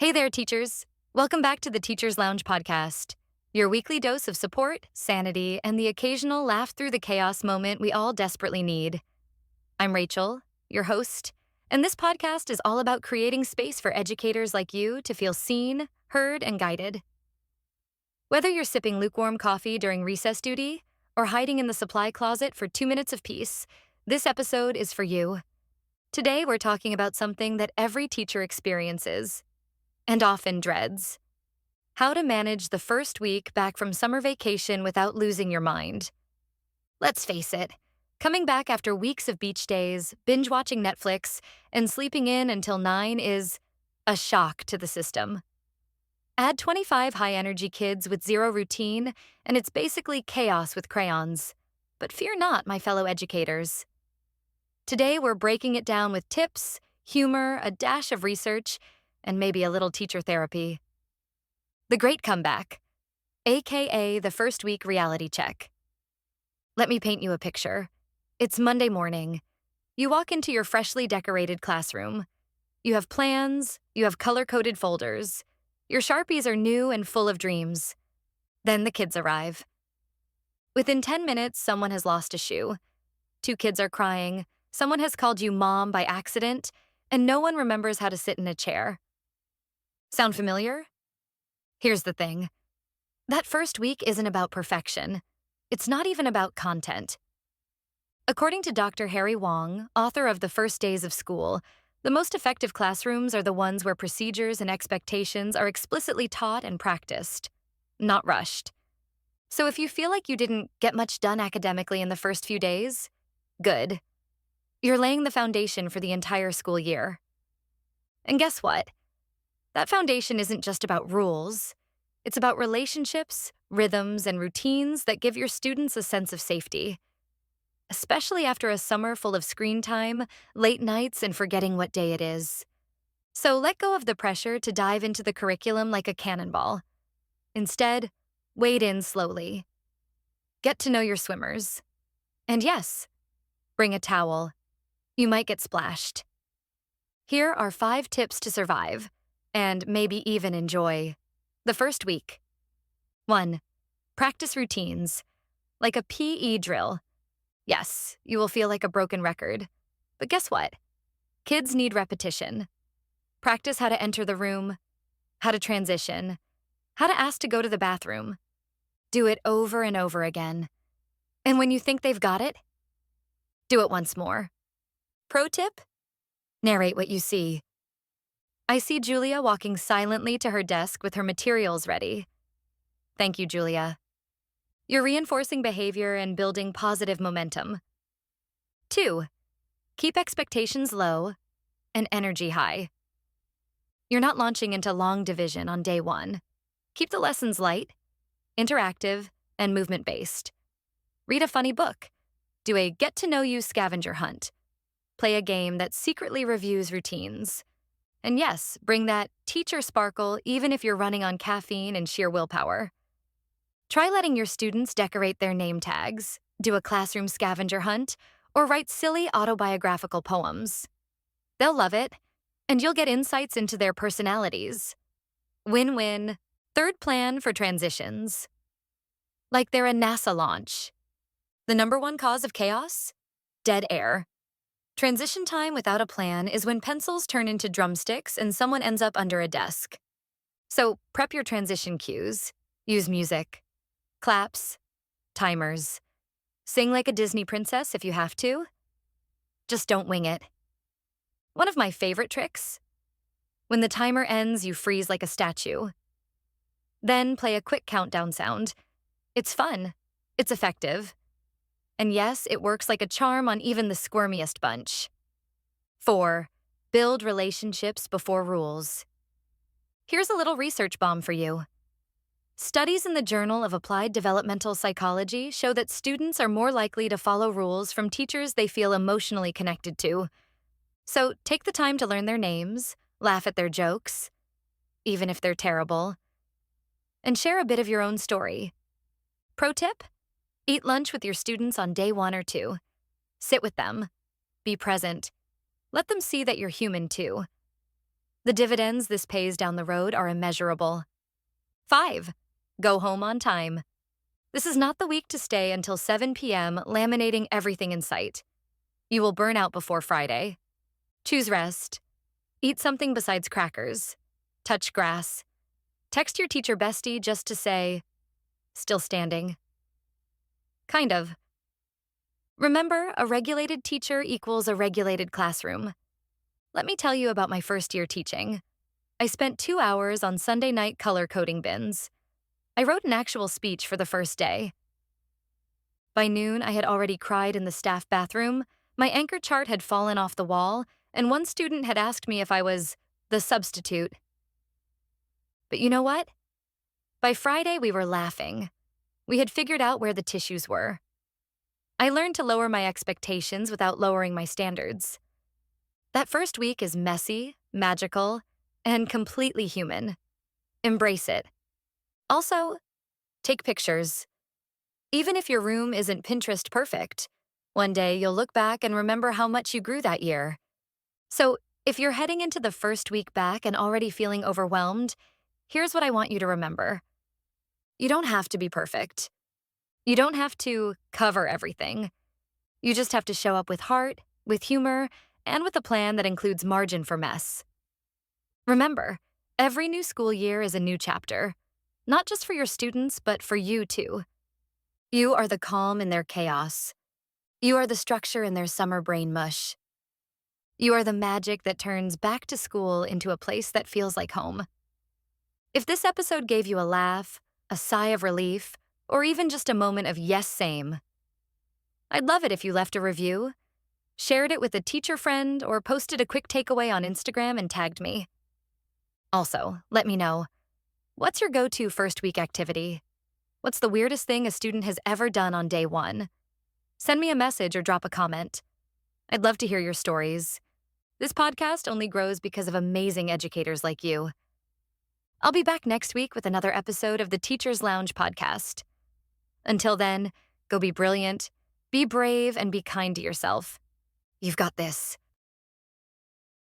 Hey there, teachers. Welcome back to the Teacher's Lounge podcast, your weekly dose of support, sanity, and the occasional laugh through the chaos moment we all desperately need. I'm Rachel, your host, and this podcast is all about creating space for educators like you to feel seen, heard, and guided. Whether you're sipping lukewarm coffee during recess duty or hiding in the supply closet for 2 minutes of peace, this episode is for you. Today, we're talking about something that every teacher experiences and often dreads: how to manage the first week back from summer vacation without losing your mind. Let's face it, coming back after weeks of beach days, binge watching Netflix, and sleeping in until 9 is a shock to the system. Add 25 high energy kids with zero routine, and it's basically chaos with crayons. But fear not, my fellow educators. Today, we're breaking it down with tips, humor, a dash of research, and maybe a little teacher therapy. The Great Comeback, aka the first week reality check. Let me paint you a picture. It's Monday morning. You walk into your freshly decorated classroom. You have plans, you have color-coded folders. Your Sharpies are new and full of dreams. Then the kids arrive. Within 10 minutes, someone has lost a shoe. 2 kids are crying, someone has called you mom by accident, and no one remembers how to sit in a chair. Sound familiar? Here's the thing. That first week isn't about perfection. It's not even about content. According to Dr. Harry Wong, author of The First Days of School, the most effective classrooms are the ones where procedures and expectations are explicitly taught and practiced, not rushed. So if you feel like you didn't get much done academically in the first few days, good. You're laying the foundation for the entire school year. And guess what? That foundation isn't just about rules. It's about relationships, rhythms, and routines that give your students a sense of safety, especially after a summer full of screen time, late nights, and forgetting what day it is. So let go of the pressure to dive into the curriculum like a cannonball. Instead, wade in slowly. Get to know your swimmers. And yes, bring a towel. You might get splashed. Here are 5 tips to survive, and maybe even enjoy, the first week. 1. Practice routines, like a PE drill. Yes, you will feel like a broken record. But guess what? Kids need repetition. Practice how to enter the room, how to transition, how to ask to go to the bathroom. Do it over and over again. And when you think they've got it, do it once more. Pro tip? Narrate what you see. I see Julia walking silently to her desk with her materials ready. Thank you, Julia. You're reinforcing behavior and building positive momentum. 2. Keep expectations low and energy high. You're not launching into long division on day 1. Keep the lessons light, interactive, and movement-based. Read a funny book. Do a get-to-know-you scavenger hunt. Play a game that secretly reviews routines. And yes, bring that teacher sparkle even if you're running on caffeine and sheer willpower. Try letting your students decorate their name tags, do a classroom scavenger hunt, or write silly autobiographical poems. They'll love it, and you'll get insights into their personalities. Win-win. Third, plan for transitions. Like they're a NASA launch. The number 1 cause of chaos? Dead air. Transition time without a plan is when pencils turn into drumsticks and someone ends up under a desk. So prep your transition cues. Use music, claps, timers. Sing like a Disney princess if you have to. Just don't wing it. One of my favorite tricks? When the timer ends, you freeze like a statue. Then play a quick countdown sound. It's fun. It's effective. And yes, it works like a charm on even the squirmiest bunch. 4. Build relationships before rules. Here's a little research bomb for you. Studies in the Journal of Applied Developmental Psychology show that students are more likely to follow rules from teachers they feel emotionally connected to. So take the time to learn their names, laugh at their jokes, even if they're terrible, and share a bit of your own story. Pro tip? Eat lunch with your students on day 1 or 2. Sit with them. Be present. Let them see that you're human too. The dividends this pays down the road are immeasurable. 5. Go home on time. This is not the week to stay until 7 p.m. laminating everything in sight. You will burn out before Friday. Choose rest. Eat something besides crackers. Touch grass. Text your teacher bestie just to say, still standing. Kind of. Remember, a regulated teacher equals a regulated classroom. Let me tell you about my first year teaching. I spent 2 hours on Sunday night color coding bins. I wrote an actual speech for the first day. By noon, I had already cried in the staff bathroom, my anchor chart had fallen off the wall, and one student had asked me if I was the substitute. But you know what? By Friday, we were laughing. We had figured out where the tissues were. I learned to lower my expectations without lowering my standards. That first week is messy, magical, and completely human. Embrace it. Also, take pictures. Even if your room isn't Pinterest perfect, one day you'll look back and remember how much you grew that year. So, if you're heading into the first week back and already feeling overwhelmed, here's what I want you to remember. You don't have to be perfect. You don't have to cover everything. You just have to show up with heart, with humor, and with a plan that includes margin for mess. Remember, every new school year is a new chapter, not just for your students, but for you too. You are the calm in their chaos. You are the structure in their summer brain mush. You are the magic that turns back to school into a place that feels like home. If this episode gave you a laugh, a sigh of relief, or even just a moment of yes, same, I'd love it if you left a review, shared it with a teacher friend, or posted a quick takeaway on Instagram and tagged me. Also, let me know, what's your go-to first week activity? What's the weirdest thing a student has ever done on day one? Send me a message or drop a comment. I'd love to hear your stories. This podcast only grows because of amazing educators like you. I'll be back next week with another episode of the Teacher's Lounge podcast. Until then, go be brilliant, be brave, and be kind to yourself. You've got this.